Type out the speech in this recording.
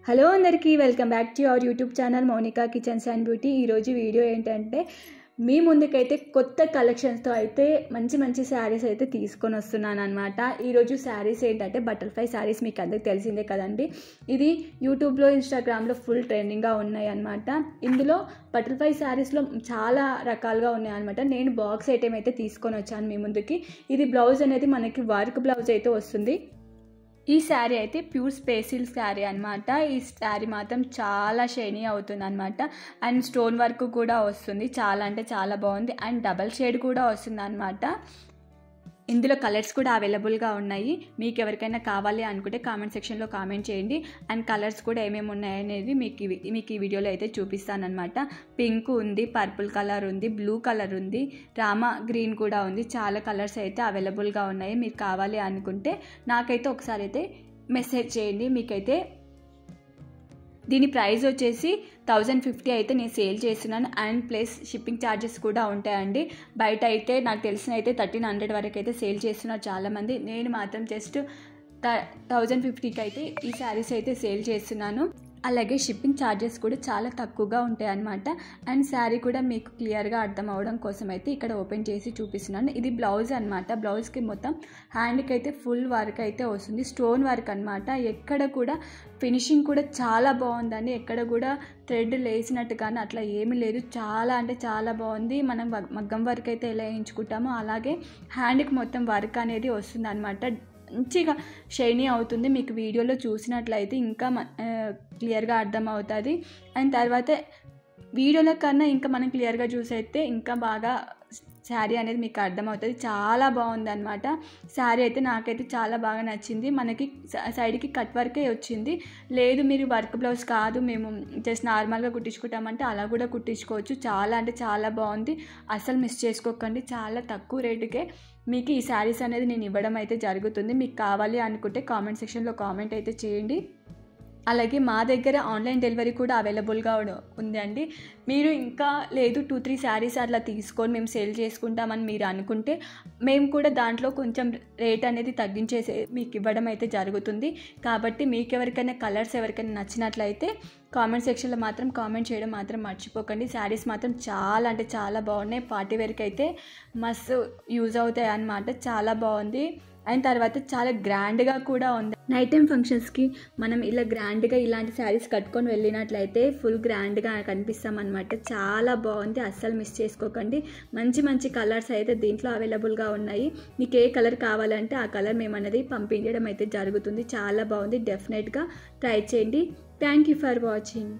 Hello అందరికీ welcome back to our YouTube channel Mounika kitchens and beauty. ఈరోజు video ఏంటంటే మీ ముందుకైతే కొత్త కలెక్షన్స్తో అయితే మంచి శారీస్ అయితే తీసుకొని వస్తున్నాను అనమాట. ఈరోజు శారీస్ ఏంటంటే బటర్ఫ్లై శారీస్ మీకు అందరికి తెలిసిందే కదండి. ఇది యూట్యూబ్లో ఇన్స్టాగ్రామ్లో ఫుల్ ట్రెండింగ్గా ఉన్నాయి అనమాట. ఇందులో బటర్ఫ్లై శారీస్లో చాలా రకాలుగా ఉన్నాయి అనమాట. నేను బాక్స్ ఐటెం అయితే తీసుకొని వచ్చాను మీ ముందుకి. ఇది బ్లౌజ్ అనేది మనకి వర్క్ బ్లౌజ్ అయితే వస్తుంది. ఈ శారీ అయితే ప్యూర్ స్పేసిల్ శారీ అనమాట. ఈ శారీ మాత్రం చాలా షైనీ అవుతుంది అనమాట. అండ్ స్టోన్ వర్క్ కూడా వస్తుంది. చాలా అంటే చాలా బాగుంది. అండ్ డబల్ షేడ్ కూడా వస్తుంది అనమాట. ఇందులో కలర్స్ కూడా అవైలబుల్గా ఉన్నాయి. మీకు ఎవరికైనా కావాలి అనుకుంటే కామెంట్ సెక్షన్లో కామెంట్ చేయండి. అండ్ కలర్స్ కూడా ఏమేమి ఉన్నాయనేది మీకు ఈ వీడియోలో అయితే చూపిస్తానమాట. పింక్ ఉంది, పర్పుల్ కలర్ ఉంది, బ్లూ కలర్ ఉంది, రామా గ్రీన్ కూడా ఉంది. చాలా కలర్స్ అయితే అవైలబుల్గా ఉన్నాయి. మీకు కావాలి అనుకుంటే నాకైతే ఒకసారి అయితే మెసేజ్ చేయండి. మీకైతే దీని ప్రైస్ వచ్చేసి 1050 అయితే నేను సేల్ చేస్తున్నాను. అండ్ ప్లస్ షిప్పింగ్ ఛార్జెస్ కూడా ఉంటాయండి. బయట అయితే నాకు తెలిసిన అయితే 1300 వరకు అయితే సేల్ చేస్తున్నారు చాలామంది. నేను మాత్రం జస్ట్ 1050కి అయితే ఈ శారీస్ అయితే సేల్ చేస్తున్నాను. అలాగే షిప్పింగ్ ఛార్జెస్ కూడా చాలా తక్కువగా ఉంటాయి అన్నమాట. అండ్ శారీ కూడా మీకు క్లియర్గా అర్థం అవడం కోసం అయితే ఇక్కడ ఓపెన్ చేసి చూపిస్తున్నాను. ఇది బ్లౌజ్ అనమాట. బ్లౌజ్కి మొత్తం హ్యాండ్కి అయితే ఫుల్ వర్క్ అయితే వస్తుంది. స్టోన్ వర్క్ అనమాట. ఎక్కడ కూడా ఫినిషింగ్ కూడా చాలా బాగుందండి. ఎక్కడ కూడా థ్రెడ్ లేసినట్టు కానీ అట్లా ఏమీ లేదు. చాలా అంటే చాలా బాగుంది. మనం మగ్గం వర్క్ అయితే ఎలా వేయించుకుంటామో అలాగే హ్యాండ్కి మొత్తం వర్క్ అనేది వస్తుంది అనమాట. మంచిగా షైనీ అవుతుంది. మీకు వీడియోలో చూసినట్లయితే ఇంకా క్లియర్గా అర్థమవుతుంది. అండ్ తర్వాత వీడియోలో కన్నా ఇంకా మనం క్లియర్గా చూసైతే ఇంకా బాగా శారీ అనేది మీకు అర్థమవుతుంది. చాలా బాగుంది అనమాట. శారీ అయితే నాకైతే చాలా బాగా నచ్చింది. మనకి సైడ్కి కట్ వర్కే వచ్చింది. లేదు మీరు వర్క్ బ్లౌజ్ కాదు మేము జస్ట్ నార్మల్గా కుట్టించుకుంటామంటే అలా కూడా కుట్టించుకోవచ్చు. చాలా అంటే చాలా బాగుంది. అసలు మిస్ చేసుకోకండి. చాలా తక్కువ రేటుకే మీకు ఈ శారీస్ అనేది నేను ఇవ్వడం అయితే జరుగుతుంది. మీకు కావాలి అనుకుంటే కామెంట్ సెక్షన్లో కామెంట్ అయితే చేయండి. అలాగే మా దగ్గర ఆన్లైన్ డెలివరీ కూడా అవైలబుల్గా ఉందండి. మీరు ఇంకా లేదు 2-3 శారీస్ అట్లా తీసుకొని మేము సేల్ చేసుకుంటామని మీరు అనుకుంటే మేము కూడా దాంట్లో కొంచెం రేట్ అనేది తగ్గించేసి మీకు ఇవ్వడం అయితే జరుగుతుంది. కాబట్టి మీకు ఎవరికైనా కలర్స్ ఎవరికైనా నచ్చినట్లయితే కామెంట్ సెక్షన్లో మాత్రం కామెంట్ చేయడం మాత్రం మర్చిపోకండి. శారీస్ మాత్రం చాలా అంటే చాలా బాగున్నాయి. పార్టీ వేర్కి అయితే మస్తు యూజ్ అవుతాయి అన్నమాట. చాలా బాగుంది. అండ్ తర్వాత చాలా గ్రాండ్గా కూడా ఉంది. నైట్ టైం ఫంక్షన్స్కి మనం ఇలా గ్రాండ్గా ఇలాంటి శారీస్ కట్టుకొని వెళ్ళినట్లయితే ఫుల్ గ్రాండ్గా కనిపిస్తామన్నమాట. చాలా బాగుంది. అస్సలు మిస్ చేసుకోకండి. మంచి కలర్స్ అయితే దీంట్లో అవైలబుల్గా ఉన్నాయి. మీకు ఏ కలర్ కావాలంటే ఆ కలర్ మేము అనేది పంపించడం అయితే జరుగుతుంది. చాలా బాగుంది. డెఫినెట్గా ట్రై చేయండి. Thank you for watching.